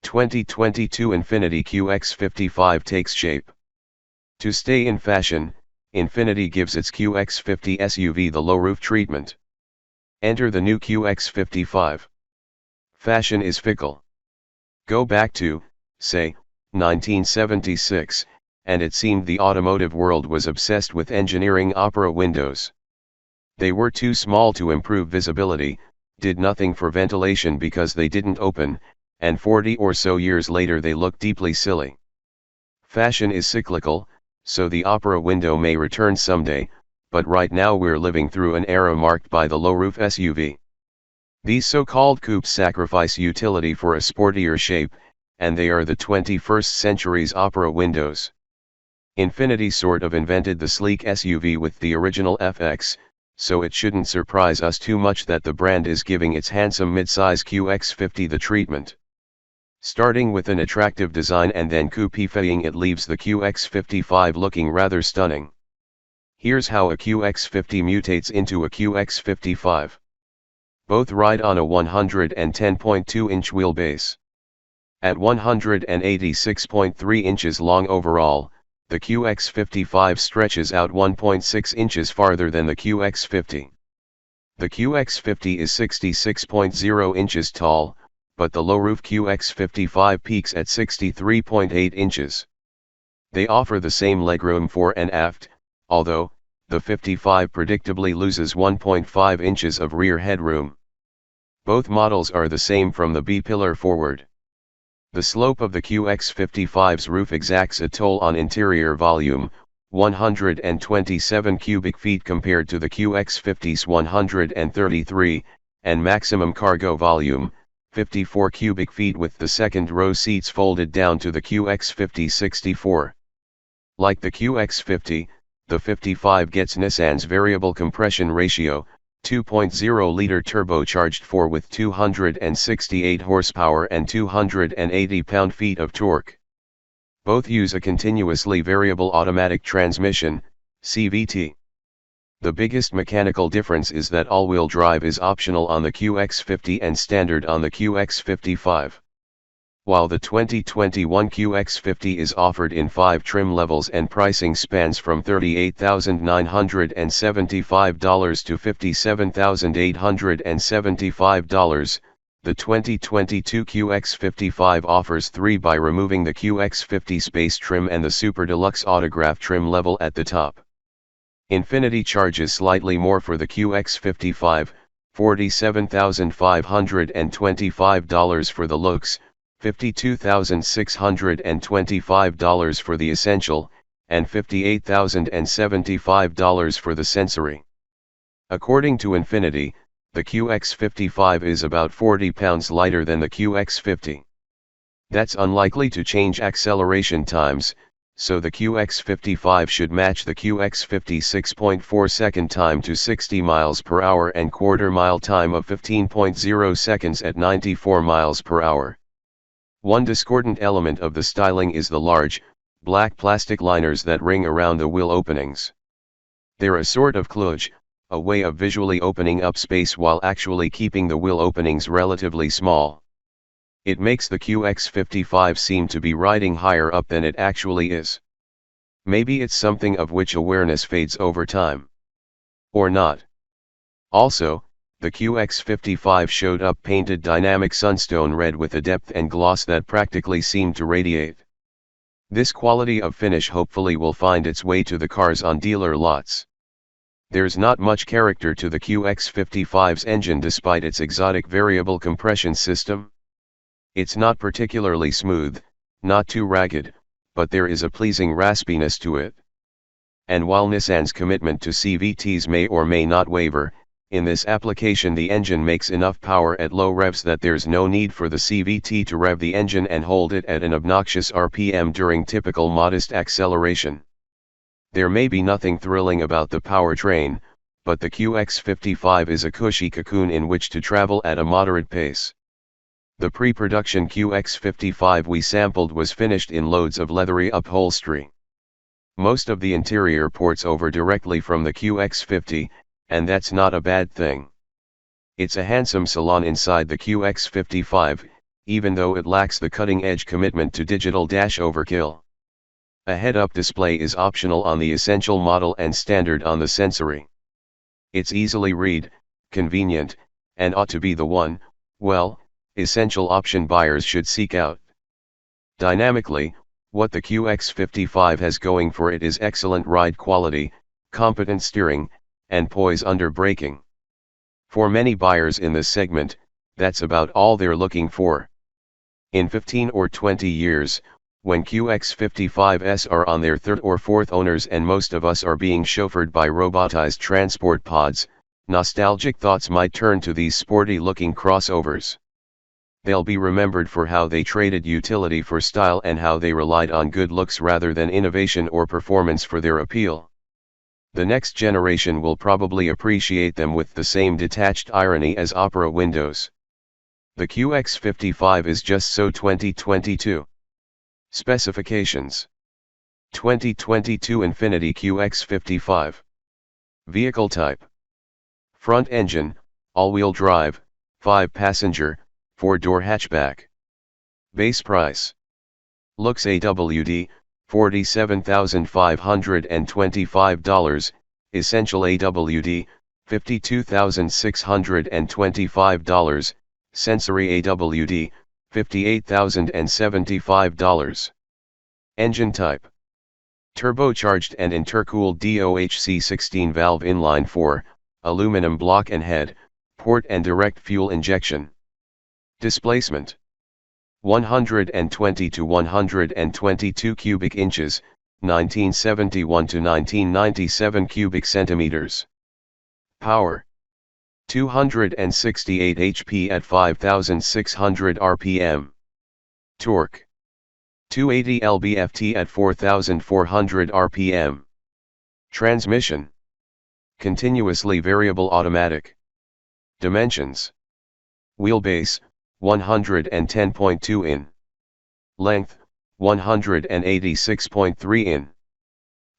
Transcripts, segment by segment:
2022 Infiniti QX55 takes shape. To stay in fashion, Infiniti gives its QX50 SUV the low roof treatment. Enter the new QX55. Fashion is fickle. Go back to, say, 1976, and it seemed the automotive world was obsessed with engineering opera windows. They were too small to improve visibility, did nothing for ventilation because they didn't open, and 40 or so years later they look deeply silly. Fashion is cyclical, so the opera window may return someday, but right now we're living through an era marked by the low-roof SUV. These so-called coupes sacrifice utility for a sportier shape, and they are the 21st century's opera windows. Infiniti sort of invented the sleek SUV with the original FX, so it shouldn't surprise us too much that the brand is giving its handsome midsize QX50 the treatment. Starting with an attractive design and then coupifying it leaves the QX55 looking rather stunning. Here's how a QX50 mutates into a QX55. Both ride on a 110.2-inch wheelbase. At 186.3 inches long overall, the QX55 stretches out 1.6 inches farther than the QX50. The QX50 is 66.0 inches tall, but the low-roof QX55 peaks at 63.8 inches. They offer the same legroom fore and aft, although, the 55 predictably loses 1.5 inches of rear headroom. Both models are the same from the B-pillar forward. The slope of the QX55's roof exacts a toll on interior volume, 127 cubic feet compared to the QX50's 133, and maximum cargo volume, 54 cubic feet with the second row seats folded down to the QX50 64. Like the QX50, the 55 gets Nissan's variable compression ratio, 2.0-liter turbocharged 4 with 268 horsepower and 280 pound-feet of torque. Both use a continuously variable automatic transmission, CVT. The biggest mechanical difference is that all-wheel drive is optional on the QX50 and standard on the QX55. While the 2021 QX50 is offered in 5 trim levels and pricing spans from $38,975 to $57,875, the 2022 QX55 offers 3 by removing the QX50 Space trim and the Super Deluxe Autograph trim level at the top. Infiniti charges slightly more for the QX55, $47,525 for the looks, $52,625 for the Essential, and $58,075 for the Sensory. According to Infiniti, the QX55 is about 40 pounds lighter than the QX50. That's unlikely to change acceleration times, so the QX55 should match the QX50 6.4 second time to 60 miles per hour and quarter mile time of 15.0 seconds at 94 miles per hour. One discordant element of the styling is the large, black plastic liners that ring around the wheel openings. They're a sort of kludge, a way of visually opening up space while actually keeping the wheel openings relatively small. It makes the QX55 seem to be riding higher up than it actually is. Maybe it's something of which awareness fades over time. Or not. Also, the QX55 showed up painted dynamic sunstone red with a depth and gloss that practically seemed to radiate. This quality of finish hopefully will find its way to the cars on dealer lots. There's not much character to the QX55's engine despite its exotic variable compression system. It's not particularly smooth, not too ragged, but there is a pleasing raspiness to it. And while Nissan's commitment to CVTs may or may not waver, in this application the engine makes enough power at low revs that there's no need for the CVT to rev the engine and hold it at an obnoxious RPM during typical modest acceleration. There may be nothing thrilling about the powertrain, but the QX55 is a cushy cocoon in which to travel at a moderate pace. The pre-production QX55 we sampled was finished in loads of leathery upholstery. Most of the interior ports over directly from the QX50, and that's not a bad thing. It's a handsome salon inside the QX55, even though it lacks the cutting-edge commitment to digital overkill. A head-up display is optional on the Essential model and standard on the Sensory. It's easily read, convenient, and ought to be the one, well, Essential option buyers should seek out. Dynamically, what the QX55 has going for it is excellent ride quality, competent steering, and poise under braking. For many buyers in this segment, that's about all they're looking for. In 15 or 20 years, when QX55s are on their third or fourth owners and most of us are being chauffeured by robotized transport pods, nostalgic thoughts might turn to these sporty-looking crossovers. They'll be remembered for how they traded utility for style and how they relied on good looks rather than innovation or performance for their appeal. The next generation will probably appreciate them with the same detached irony as Opera windows. The QX55 is just so 2022. Specifications: 2022 Infiniti QX55. Vehicle type: front engine, all-wheel drive, 5-passenger, 4-door hatchback. Base price: looks AWD, $47,525, Essential AWD, $52,625, Sensory AWD, $58,075. Engine type: turbocharged and intercooled DOHC 16 valve inline 4, aluminum block and head, port and direct fuel injection. Displacement: 120 to 122 cubic inches, 1971 to 1997 cubic centimeters. Power: 268 HP at 5,600 RPM. Torque: 280 lb-ft at 4,400 RPM. Transmission: continuously variable automatic. Dimensions: wheelbase, 110.2 in. Length, 186.3 in.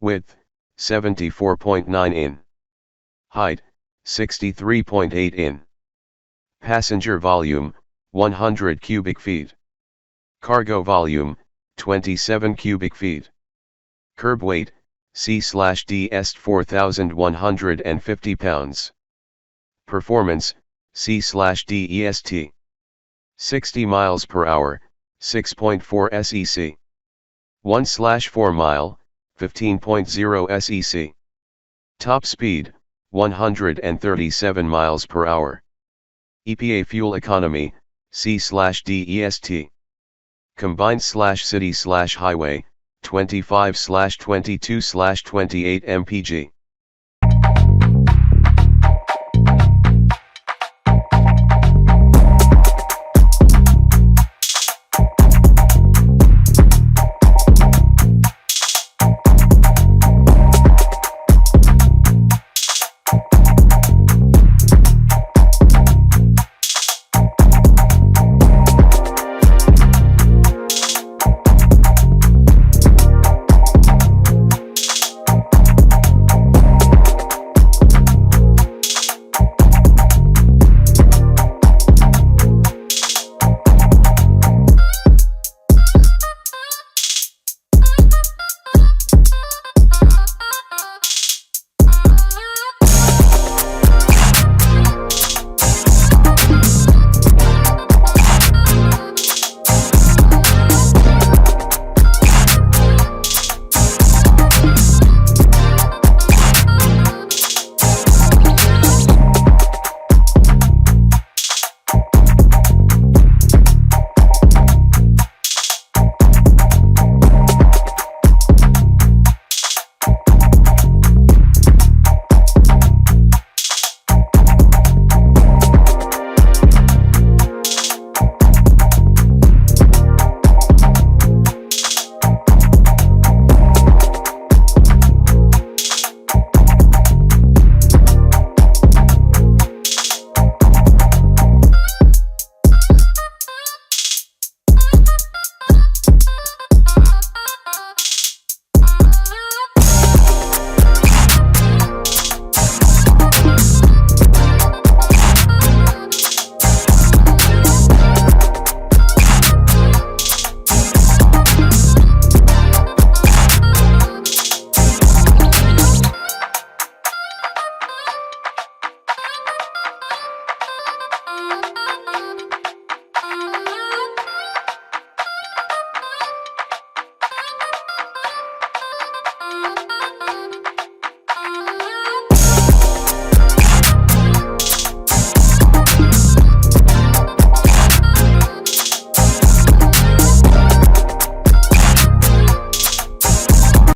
Width, 74.9 in. Height, 63.8 in. Passenger volume, 100 cubic feet. Cargo volume, 27 cubic feet. Curb weight, C/D est 4,150 pounds. Performance, C/D est. 60 miles per hour, 6.4 sec. 1/4 mile, 15.0 sec. Top speed, 137 miles per hour. EPA fuel economy, C/D est. Combined/city/highway, 25/22/28 mpg.